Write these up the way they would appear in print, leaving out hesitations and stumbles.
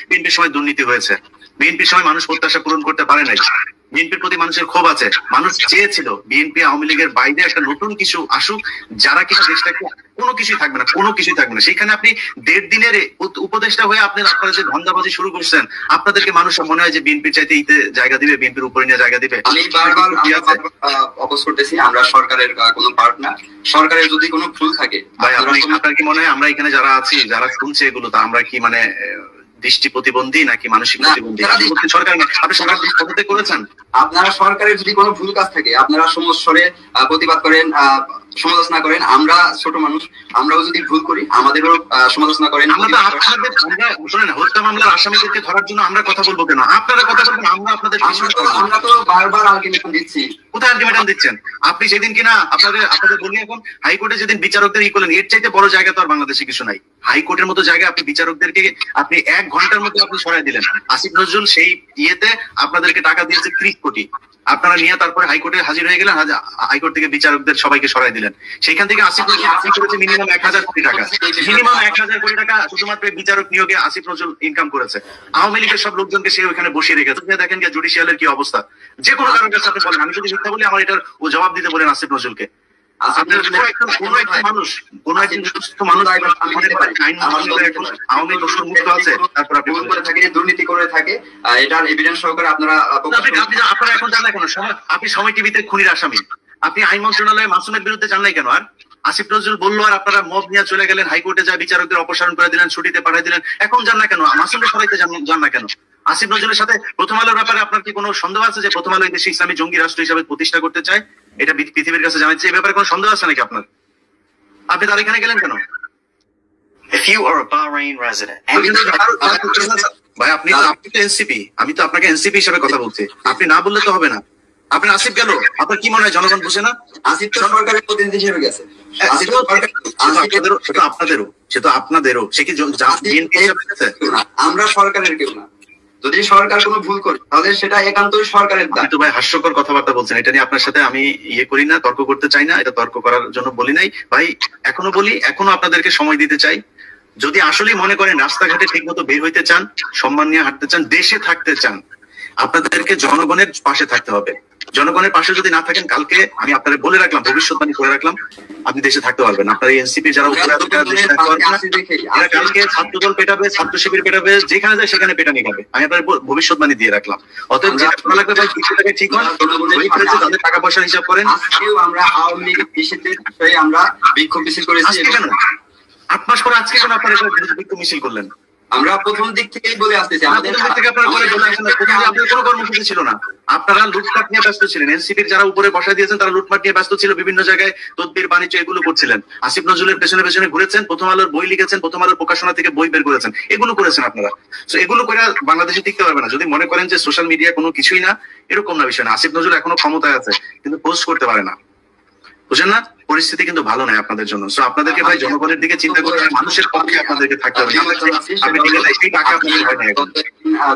বিএনপির সময় দুর্নীতি হয়েছে, বিএনপির সময় মানুষ প্রত্যাশা পূরণ করতে পারে নাই, বিএনপির প্রতি মানুষের ক্ষোভ আছে, মানুষ চেয়েছিল বিএনপি আওয়ামী লীগের বাইরে একটা নতুন কিছু আসুক, যারা কিনা দেশটাকে কোনো কিছুই থাকবে না, কোনো কিছুই থাকবে না। সেখানে আপনি 1.5 দিনের উপদেষ্টা হয়ে আপনারা যে ধান্দাবাজি শুরু করছেন, আপনাদেরকে মানুষ মনে হয় যে বিএনপির চাইতে ইতে জায়গা দিবে, বিএনপির উপরে নিয়ে জায়গা দিবে। আমি বারবার অপোজ করতেছি, আমরা সরকারের কোনো পার্ট না। সরকারের যদি কোনো ভুল থাকে, ভাই আপনার কি মনে হয় আমরা এখানে যারা আছি, যারা শুনছে এগুলো, তা আমরা কি মানে দৃষ্টি প্রতিবন্ধী নাকি মানসিক প্রতিবন্ধী? সরকার আপনি সরকার পদত্যাগ করেছেন, আপনারা সরকারের যদি কোনো ভুল কাজ থাকে আপনারা সমস্বরে প্রতিবাদ করেন, সমালোচনা করেন। আমরা ছোট মানুষ, আমরাও যদি ভুল করি আমাদেরও সমালোচনা করেন। আমরা শুনেন, হত্যা মামলার আসামিদেরকে ধরার জন্য আমরা কথা বলবো কেন? আপনারা কথা বলবেন, আমরা তো বারবার আলটিমেটাম দিচ্ছি। কোথায় আলটিমেটাম দিচ্ছেন আপনি? সেদিন কিনা আপনাদের বলি, এখন হাইকোর্টে যেদিন বিচারকদের করলেন, এর চাইতে বড় জায়গা তো আর বাংলাদেশে কিছু নাই। হাইকোর্টের মতো জায়গায় আপনি বিচারকদেরকে আপনি 1 ঘন্টার মধ্যে আপনি সরাই দিলেন। আসিফ নজরুল সেই ইয়েতে আপনাদেরকে টাকা দিয়েছে 30 কোটি, আপনারা নিয়ে তারপরে হাইকোর্টে হাজির হয়ে গেলেন, হাইকোর্ট থেকে বিচারকদের সবাইকে সরাই দিলেন। সেখান থেকে আসিফ নজরুল করেছে মিনিমাম 1000 কোটি টাকা, মিনিমাম 1000 কোটি টাকা শুধুমাত্র বিচারক নিয়োগে আসিফ নজরুল ইনকাম করেছে। আওয়ামী লীগের সব লোকজনকে সে ওখানে বসিয়ে রেখেছে। দেখেন জুডিশিয়ালের কি অবস্থা, যে কোনো কারণের সাথে বলেন, আমি যদি মিথ্যা বলি আমার এটার ও জবাব দিতে বলেন আসিফ নজরুলকে। দুর্নীতি করে থাকে, এটার এভিডেন্স সহকারে আপনারা এখন জান না কেন? আপনি সময় টিভিতে খুনির আসামি, আপনি আইন মন্ত্রণালয়ে মাসুমের বিরুদ্ধে জান নাই কেন? আর আসিফ নজরুল বললো আর আপনারা মব নিয়ে চলে গেলেন, হাইকোর্টে যায় বিচারকদের অপসারণ করে দিলেন, ছুটিতে পাঠিয়ে দিলেন। এখন জান না কেন? মাসুমের সরাইতে জান না কেন? আসিফ নজরুলের সাথে প্রথম আলোর ব্যাপারে আপনার কি কোনো সন্দেহ আছে যে প্রথম আলো এই দেশে ইসলামী জঙ্গি রাষ্ট্র হিসাবে প্রতিষ্ঠা করতে চায়? এটা পৃথিবীর কাছে জানাচ্ছে, এই ব্যাপারে কোনো সন্দেহ আছে নাকি আপনার? আপনি তার এখানে গেলেন কেন? ভাই আপনি তো এনসিপি, আমি তো আপনাকে এনসিপি হিসাবে কথা বলছি, আপনি না বললে তো হবে না। আপনার আসিফ গেল, আপনার কি মনে হয় জনগণ বুঝে না? আসিফ তো সরকারের প্রতিনিধি হিসেবে গেছে। সে তো আপনাদেরও, সে কি আমরা সরকারের কেউ না। যদি সরকার কোনো ভুল করে তাহলে সেটা একান্তই সরকারের দায়। তো ভাই হাস্যকর কথাবার্তা বলছেন, এটা নিয়ে আপনার সাথে আমি ইয়ে করি না, তর্ক করতে চাই না, এটা তর্ক করার জন্য বলি নাই ভাই। এখনো বলি, এখনো আপনাদেরকে সময় দিতে চাই। যদি আসলেই মনে করেন রাস্তাঘাটে ঠিক মতো বের হইতে চান, সম্মান নিয়ে হাঁটতে চান, দেশে থাকতে চান, আপনাদেরকে জনগণের পাশে থাকতে হবে। জনগণের পাশে যদি না থাকেন, কালকে আমি আপনাদের বলে রাখলাম, ভবিষ্যৎবাণী করে রাখলাম, আপনি দেশে থাকতে পারবেন। আপনার এই এনসিপি যারা কালকে ছাত্রদল পেটাবে, ছাত্র শিবির পেটাবে, যেখানে যায় সেখানে পেটানি খাবে। আমি আপনার ভবিষ্যৎবাণী দিয়ে রাখলাম। অতএব যেটা ভালো লাগবে ভাই, ঠিক হয়, তাদের টাকা পয়সার হিসাব করেন। আমরা আওয়ামী লীগের নিষিদ্ধের বিষয়ে আমরা বিক্ষোভ মিছিল করেছি। 8 মাস পরে আজকে কেন আপনারা বিক্ষোভ মিছিল করলেন? আমরা প্রথম দিক থেকেই বলে আসতেছি, আমাদের কোনো কর্মসূচি ছিল না, আপনারা লুটপাট নিয়ে ব্যস্ত ছিলেন। এনসিপির যারা উপরে বসা দিয়েছেন তারা লুটপাট নিয়ে ব্যস্ত ছিল, বিভিন্ন জায়গায় তদবির বাণিজ্য এগুলো করছিলেন। আসিফ নজরুলের পেছনে পেছনে ঘুরেছেন, প্রথম আলোর বই লিখেছেন, প্রথম আলোর প্রকাশনা থেকে বই বের করেছেন, এগুলো করেছেন আপনারা। তো এগুলো করে বাংলাদেশে টিকতে পারবে না। যদি মনে করেন যে সোশ্যাল মিডিয়া কোনো কিছুই না, এরকম না বিষয় না। আসিফ নজরুল এখনো ক্ষমতায় আছে কিন্তু পোস্ট করতে পারে না, বুঝেন না? পরিস্থিতি কিন্তু ভালো নয় আপনাদের জন্য। সো আপনাদেরকে ভাই জনগণের দিকে চিন্তা করতে, মানুষের পক্ষে আপনাদেরকে থাকতে হবে।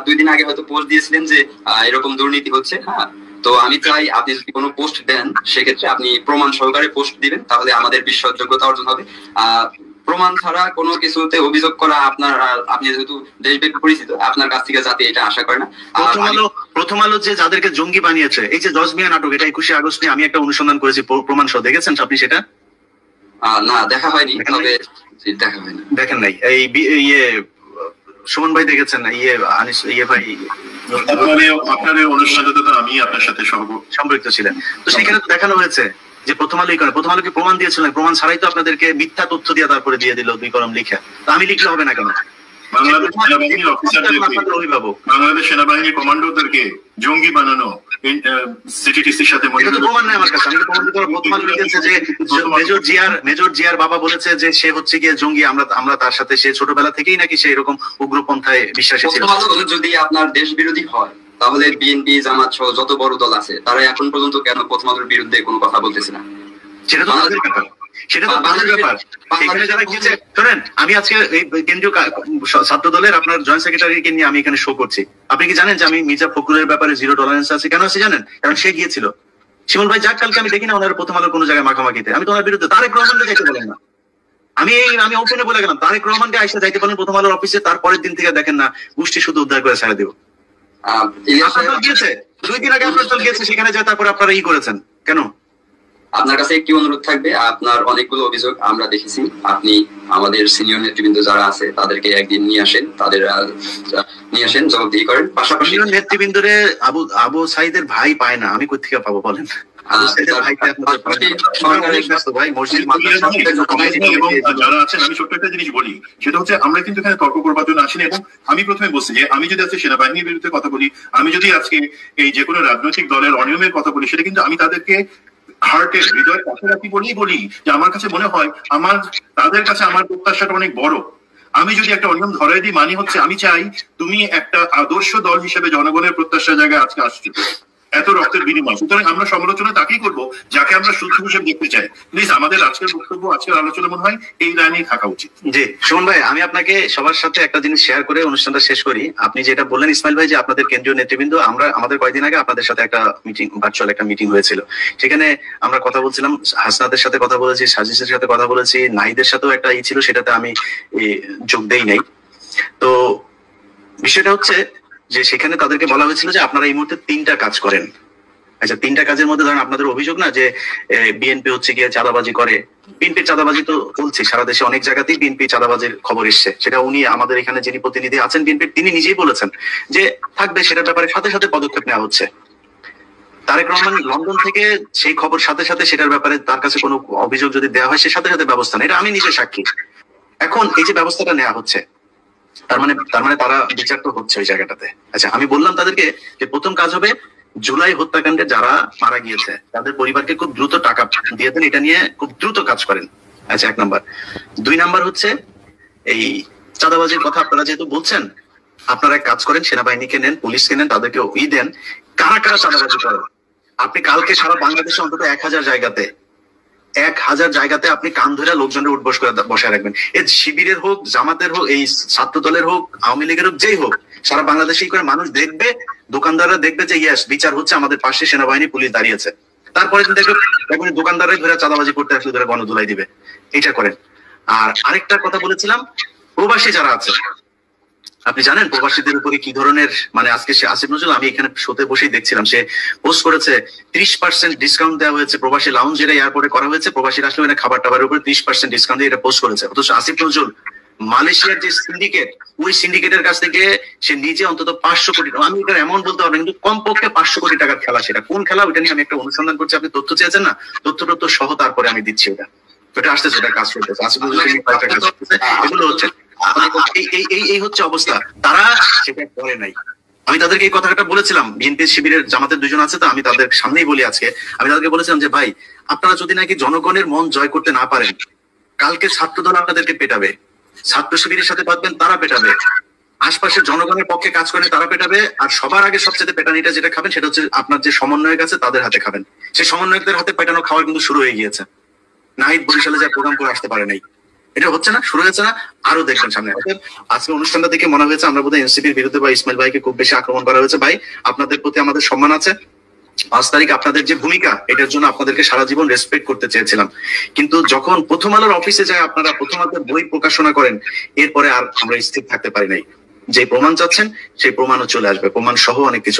2 দিন আগে হয়তো পোস্ট দিয়েছিলেন যে এরকম দুর্নীতি হচ্ছে। হ্যাঁ, তো আমি চাই আপনি যদি কোনো পোস্ট দেন সেক্ষেত্রে আপনি প্রমাণ সহকারে পোস্ট দিবেন, তাহলে আমাদের বিশ্বাসযোগ্যতা অর্জন হবে। প্রমাণ ছাড়া কোনো কিছুতে অভিযোগ করা আপনি যেহেতু দেশব্যাপী পরিচিত, আপনার কাছ থেকে যাতে এটা আশা করে না। প্রথম আলো যে যাদেরকে জঙ্গি বানিয়েছে, এই যে 10 মিয়া নাটক, এটা 21শে আগস্টে আমি একটা অনুসন্ধান করেছি, প্রমাণ সহ। দেখেছেন আপনি সেটা? না, দেখা হয়নি, তবে দেখা হয়নি। দেখেন নাই? এই ইয়ে সুমন ভাই দেখেছেন না? ভাই আপনার অনুষ্ঠানে তো আমি আপনার সাথে সম্পৃক্ত ছিলেন। তো সেখানে দেখানো হয়েছে যে প্রথম আলোই করে। প্রথম আলোকে প্রমাণ দিয়েছিলেন, প্রমাণ ছাড়াই তো আপনাদেরকে মিথ্যা তথ্য দিয়ে তারপরে দিয়ে দিল 2 কলম লিখে। তো আমি লিখলে হবে না কেন? বাংলাদেশ সেনাবাহিনীর কমান্ডোদেরকে জঙ্গি বানানো সিটিটিসির সাথে প্রমাণ নাই আমার কাছে। আমি প্রমাণ দিতে পারবো। প্রথম আলো লিখেছে যে মেজর জিয়ার বাবা বলেছে যে সে হচ্ছে গিয়ে জঙ্গি, আমরা তার সাথে, সে ছোটবেলা থেকেই নাকি সে এরকম উগ্রপন্থায় বিশ্বাসী ছিল। যদি আপনার দেশ বিরোধী হয় তাহলে বিএনপি, জামাত সহ যত বড় দল আছে তারা এখন পর্যন্ত কেন প্রথম আলোর বিরুদ্ধে কোনো কথা বলতেছে না? সেটা তো তাদের ব্যাপার, সেটা তো তাদের ব্যাপার। এখানে যারা গিয়েছে, শোনেন, আমি আজকে এই কেন্দ্রীয় ছাত্র দলের আপনার জয়েন্ট সেক্রেটারিকে নিয়ে আমি এখানে শো করছি। আপনি কি জানেন যে আমি মির্জা ফখরুলের ব্যাপারে 0 টলারেন্স আছে? কেন আছে জানেন? কারণ সে গিয়েছিল। শিমুল ভাই যাক, কালকে আমি দেখি না ওনার প্রথম আলোর কোনো জায়গায় মাখামাখিতে, আমি তো ওনার বিরুদ্ধে। তারেক রহমানকে যাইতে বলেন না, আমি ওপেনে বলে গেলাম, তারেক রহমানকে আইসা যাইতে পারেন প্রথম আলোর অফিসে, তারপরের দিন থেকে দেখেন না গোষ্ঠী শুধু উদ্ধার করে ছেড়ে দিব। আপনার দল গিয়েছে 2 দিন আগে, আপনার দল গিয়েছে সেখানে যায়, তারপরে আপনারা করেছেন কেন? আপনার কাছে একটি অনুরোধ থাকবে, আপনার অনেকগুলো অভিযোগ আমরা দেখেছি, আপনি আমাদের সিনিয়র নেতৃবৃন্দ যারা আছে তাদেরকে একদিন নিয়ে আসেন জবাবদিহি করেন। পাশাপাশি নেতৃবৃন্দরে আবু সাইদের ভাই পায় না, আমি কোথেকে পাবো বলেন? যারা আছেন, আমি ছোট্ট একটা জিনিস বলি, সেটা হচ্ছে আমরা কিন্তু এখানে তর্ক করবার জন্য আসিনি। এবং আমি প্রথমে বলছি যে আমি যদি আজকে সেনাবাহিনীর বিরুদ্ধে কথা বলি, আমি যদি আজকে এই যে কোনো রাজনৈতিক দলের অনিয়মের কথা বলি, সেটা কিন্তু আমি তাদেরকে হার্টের হৃদয়ের কাছে রাখি বলি যে আমার কাছে মনে হয় তাদের কাছে আমার প্রত্যাশাটা অনেক বড়। আমি যদি একটা অনিয়ম ধরাই দিই, মানে হচ্ছে আমি চাই তুমি একটা আদর্শ দল হিসেবে জনগণের প্রত্যাশার জায়গায় আজকে আসছো এত রক্তের বিনিময়। সুতরাং আমরা সমালোচনা তাকেই করবো যাকে আমরা সূত্র হিসেবে দেখতে চাই। প্লিজ আমাদের আজকের বক্তব্য, আজকের আলোচনা মনে হয় এই লাইনেই থাকা উচিত। জি সুমন ভাই, আমি আপনাকে সবার সাথে একটা জিনিস শেয়ার করে অনুষ্ঠানটা শেষ করি। আপনি যেটা বললেন ইসমাইল ভাই, যে আপনাদের কেন্দ্রীয় নেতৃবৃন্দ, আমাদের কয়েকদিন আগে আপনাদের সাথে একটা ভার্চুয়াল একটা মিটিং হয়েছিল, সেখানে আমরা কথা বলছিলাম, হাসনাদের সাথে কথা বলেছি, সাজিসের সাথে কথা বলেছি, নাহিদের সাথেও একটা ছিল, সেটাতে আমি যোগ দেই নাই। তো বিষয়টা হচ্ছে যে সেখানে তাদেরকে বলা হয়েছিল যে আপনারা এই মুহূর্তে 3টা কাজ করেন। আচ্ছা, 3টা কাজের মধ্যে ধরেন আপনাদের অভিযোগ না যে বিএনপি হচ্ছে গিয়ে চাঁদাবাজি করে। বিএনপির চাঁদাবাজি তো বলছি, সারা দেশে অনেক জায়গাতেই বিএনপি চাঁদাবাজির খবর এসছে, সেটা উনি আমাদের এখানে যিনি প্রতিনিধি আছেন বিএনপির, তিনি নিজেই বলেছেন যে থাকবে, সেটার ব্যাপারে সাথে সাথে পদক্ষেপ নেওয়া হচ্ছে। তারেক রহমান লন্ডন থেকে সেই খবর সাথে সাথে সেটার ব্যাপারে তার কাছে কোনো অভিযোগ যদি দেওয়া হয়, সে সাথে সাথে ব্যবস্থা নেয়, এটা আমি নিজে সাক্ষী। এখন এই যে ব্যবস্থাটা নেওয়া হচ্ছে, তার মানে তারা বিচার তো হচ্ছে ওই জায়গাটাতে। আচ্ছা, আমি বললাম তাদেরকে যে প্রথম কাজ হবে জুলাই হত্যাকাণ্ডে যারা মারা গিয়েছে তাদের পরিবারকে খুব দ্রুত টাকা দিয়ে দেন, এটা নিয়ে খুব দ্রুত কাজ করেন। আচ্ছা, 1 নাম্বার। 2 নাম্বার হচ্ছে এই চাঁদাবাজির কথা আপনারা যেহেতু বলছেন, আপনারা এক কাজ করেন, সেনাবাহিনীকে নেন, পুলিশকে নেন, তাদেরকে দেন কারা কারা চাঁদাবাজি করেন। আপনি কালকে সারা বাংলাদেশে অন্তত 1000 জায়গাতে আপনি কান ধরে লোকজনের উঠবস করে বসায় রাখবেন। এ শিবিরের হোক, জামাতের হোক, এই ছাত্র দলের হোক, আওয়ামী লীগের হোক, যেই হোক, সারা বাংলাদেশেই করে মানুষ দেখবে, দোকানদাররা দেখবে যে ইয়েস বিচার হচ্ছে, আমাদের পাশে সেনাবাহিনী পুলিশ দাঁড়িয়েছে। তারপরে দেখবেন দোকানদাররাই ধরে চাঁদাবাজি করতে আসলে ধরে গণধুলাই দিবে। এটা করেন। আর আরেকটা কথা বলেছিলাম, প্রবাসী যারা আছে, আপনি জানেন প্রবাসীদের উপরে কি ধরনের, মানে আজকে সে আসিফ নজরুল, আমি এখানে শোতে বসেই দেখছিলাম, সে পোস্ট করেছে 30% ডিসকাউন্ট দেওয়া হয়েছে প্রবাসী লাউঞ্জ, যেটা এয়ারপোর্টে করা হয়েছে, প্রবাসীরা আসলে খাবার টাবারের উপরে 30% ডিসকাউন্ট দিয়ে এটা পোস্ট করেছে। অথচ আসিফ নজরুল মালয়েশিয়ার যে সিন্ডিকেট, ওই সিন্ডিকেটের কাছ থেকে সে নিজে অন্তত 500 কোটি, আমি এটার অ্যামাউন্ট বলতে পারবো কিন্তু কমপক্ষে 500 কোটি টাকার খেলা। সেটা কোন খেলা, ওইটা নিয়ে আমি একটা অনুসন্ধান করছি। আপনি তথ্য চেয়েছেন না, তথ্য সহ তারপরে আমি দিচ্ছি। ওটা আসতেছে, ওটা কাজ করতেছে, আসিফ নজরুল এগুলো হচ্ছে। এই হচ্ছে অবস্থা, তারা সেটা করে নাই। আমি তাদেরকে এই কথাটা বলেছিলাম, বিএনপি শিবিরের জামাতের 2 জন আছে, তো আমি তাদের সামনেই বলি আজকে, আমি তাদেরকে বলেছিলাম যে ভাই, আপনারা যদি নাকি জনগণের মন জয় করতে না পারেন, কালকে ছাত্র দল আপনাদেরকে পেটাবে, ছাত্র শিবিরের সাথে পাতবেন, তারা পেটাবে, আশপাশের জনগণের পক্ষে কাজ করে তারা পেটাবে, আর সবার আগে সবচেয়ে পেটানিটা যেটা খাবেন সেটা হচ্ছে আপনার যে সমন্বয়ক আছে তাদের হাতে খাবেন। সেই সমন্বয়কদের হাতে পেটানো খাওয়া কিন্তু শুরু হয়ে গিয়েছে। নাহিদ বরিশালে যা প্রোগ্রাম করে আসতে পারে নাই, এটা হচ্ছে না, শুরু হয়েছে না, আরো দেখবেন সামনে। আজকে অনুষ্ঠানটা দেখে মনে হয়েছে আমরা বোধহয় এনসিপির বিরুদ্ধে বা ইসমাইল ভাইকে খুব বেশি আক্রমণ করা হয়েছে। ভাই, আপনাদের প্রতি আমাদের সম্মান আছে। 5 তারিখ আপনাদের যে ভূমিকা, এটার জন্য আপনাদেরকে সারা জীবন রেসপেক্ট করতে চেয়েছিলাম, কিন্তু যখন প্রথম আলোর অফিসে যায় আপনারা প্রথম আলোর বই প্রকাশনা করেন, এরপরে আর আমরা স্থির থাকতে পারি নাই। যে প্রমাণ চাচ্ছেন সেই প্রমাণও চলে আসবে, প্রমাণ সহ অনেক কিছু।